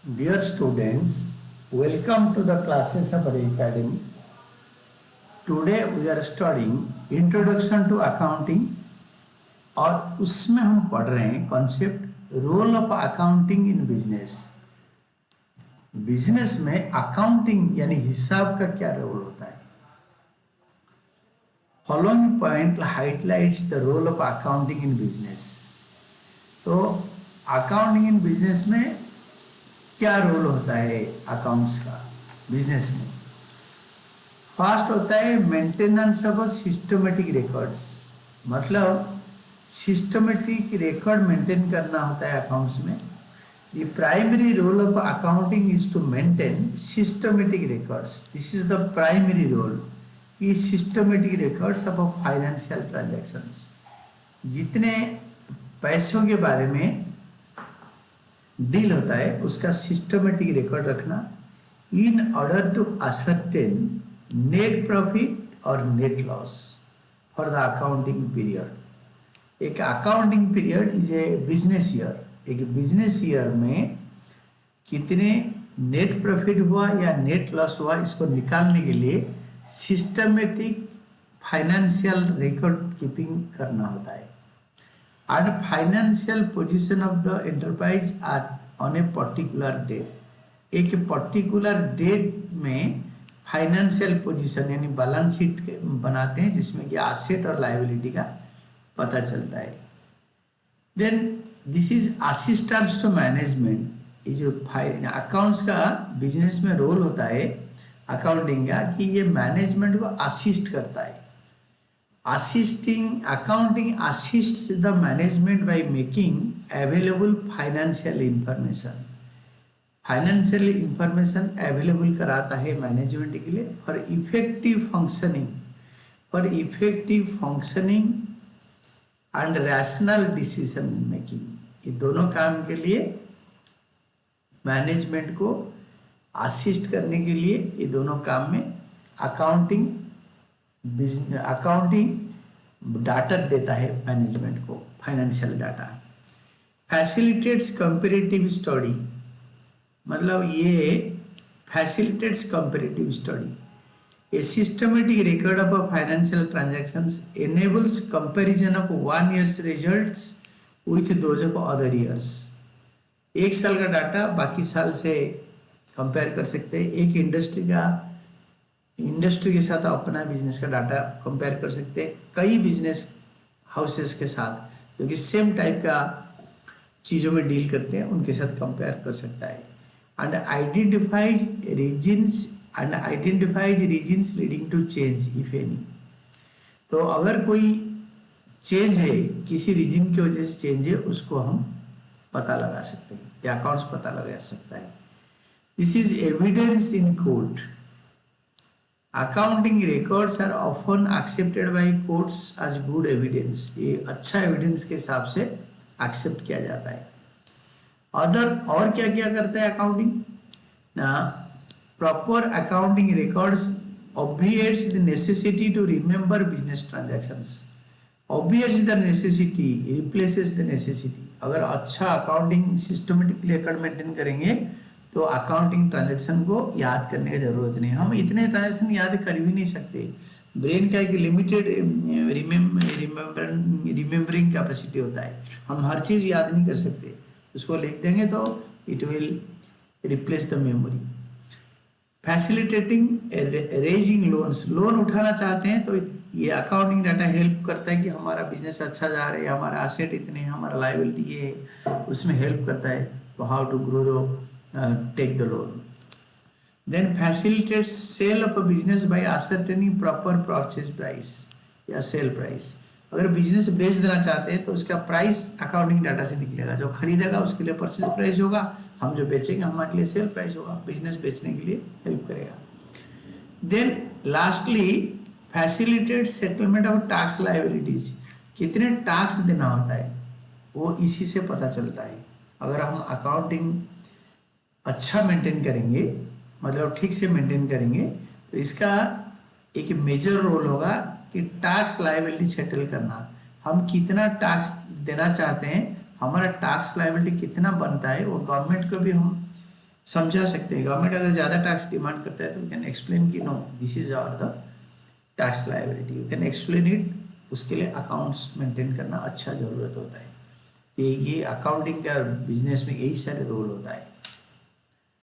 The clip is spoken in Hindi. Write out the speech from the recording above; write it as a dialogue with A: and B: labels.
A: Dear students, welcome to the classes of our academy. Today we are studying Introduction to Accounting और उसमें हम पढ़ रहे हैं concept role of accounting in business. Business में अकाउंटिंग यानी हिसाब का क्या रोल होता है। Following point highlights the role of accounting in business. तो अकाउंटिंग इन बिजनेस में क्या रोल होता है अकाउंट्स का बिजनेस में। फर्स्ट होता है मेंटेनेंस ऑफ सिस्टमेटिक रिकॉर्ड्स, मतलब सिस्टमेटिक रिकॉर्ड मेंटेन करना होता है अकाउंट्स में। The primary role of accounting is to maintain systematic records. This is the primary role की systematic records of financial transactions. जितने पैसों के बारे में डील होता है उसका सिस्टमेटिक रिकॉर्ड रखना in order to ascertain net profit और net loss for the accounting period. एक accounting period is a business year. एक बिजनेस ईयर में कितने नेट प्रॉफिट हुआ या नेट लॉस हुआ इसको निकालने के लिए सिस्टमेटिक फाइनेंशियल रिकॉर्ड कीपिंग करना होता है। And financial position of the enterprise are on a particular date. एक पर्टिकुलर डेट में फाइनेंशियल पोजीशन यानी बैलेंस शीट बनाते हैं जिसमें कि एसेट और लायबिलिटी का पता चलता है। Then this is assistance to management. ये जो अकाउंट्स का बिजनेस में रोल होता है अकाउंटिंग का कि ये मैनेजमेंट को असिस्ट करता है। Accounting assists the management by making available financial information. Financial information available कराता है मैनेजमेंट के लिए for effective functioning and rational decision making. ये दोनों काम के लिए मैनेजमेंट को असिस्ट करने के लिए ये दोनों काम में अकाउंटिंग डाटा देता है मैनेजमेंट को, financial data. Facilitates comparative study, मतलब ये facilitates comparative study. A systematic record of financial transactions enables comparison of 1 years results with those of other years. एक साल का डाटा बाकी साल से कंपेयर कर सकते हैं। एक इंडस्ट्री के साथ अपना बिजनेस का डाटा कंपेयर कर सकते हैं कई बिजनेस हाउसेस के साथ जो कि सेम टाइप का चीज़ों में डील करते हैं उनके साथ कंपेयर कर सकता है। And identifies reasons leading to change if any. तो अगर कोई चेंज है किसी रीजन की वजह से चेंज है उसको हम पता लगा सकते हैं या अकाउंट्स पता लगा सकता है। This is evidence in court. Accounting records are often accepted by courts as good evidence. ये अच्छा एविडेंस के हिसाब से एक्सेप्ट किया जाता है। अदर और क्या क्या करता है अकाउंटिंग ना। Proper accounting records obviates the necessity to remember business transactions. Obviates the necessity replaces the necessity. अगर अच्छा अकाउंटिंग सिस्टमेटिक रिकॉर्ड मेंटेन करेंगे तो अकाउंटिंग ट्रांजैक्शन को याद करने की जरूरत नहीं। हम इतने ट्रांजैक्शन याद कर भी नहीं सकते। ब्रेन का एक लिमिटेड रिमेम्बरिंग कैपेसिटी होता है। हम हर चीज़ याद नहीं कर सकते। उसको लिख देंगे तो it will replace the memory. Facilitating raising loans. Loan उठाना चाहते हैं तो ये अकाउंटिंग डाटा हेल्प करता है कि हमारा बिजनेस अच्छा जा रहा है, हमारा एसेट इतने, हमारा लायबिलिटी ये है, उसमें हेल्प करता है। तो how to grow the take the loan. Then facilitates sale of a business by ascertaining proper purchase price या sale price. अगर बिजनेस बेच देना चाहते हैं तो उसका प्राइस अकाउंटिंग डाटा से निकलेगा। जो खरीदेगा उसके लिए परचेज प्राइस होगा, हम जो बेचेंगे हमारे लिए सेल प्राइस होगा। बिजनेस बेचने के लिए हेल्प करेगा। Then lastly facilitate settlement of tax liabilities. कितने टैक्स देना होता है वो इसी से पता चलता है। अगर हम अकाउंटिंग अच्छा मेंटेन करेंगे, मतलब ठीक से मेंटेन करेंगे, तो इसका एक मेजर रोल होगा कि टैक्स लायबिलिटी सेटल करना। हम कितना टैक्स देना चाहते हैं, हमारा टैक्स लायबिलिटी कितना बनता है, वो गवर्नमेंट को भी हम समझा सकते हैं। गवर्नमेंट अगर ज़्यादा टैक्स डिमांड करता है तो यू कैन एक्सप्लेन कि no this is our the tax liability, you can explain it. उसके लिए अकाउंट्स मेंटेन करना अच्छा ज़रूरत होता है। ये अकाउंटिंग का बिजनेस में यही सारे रोल होता है।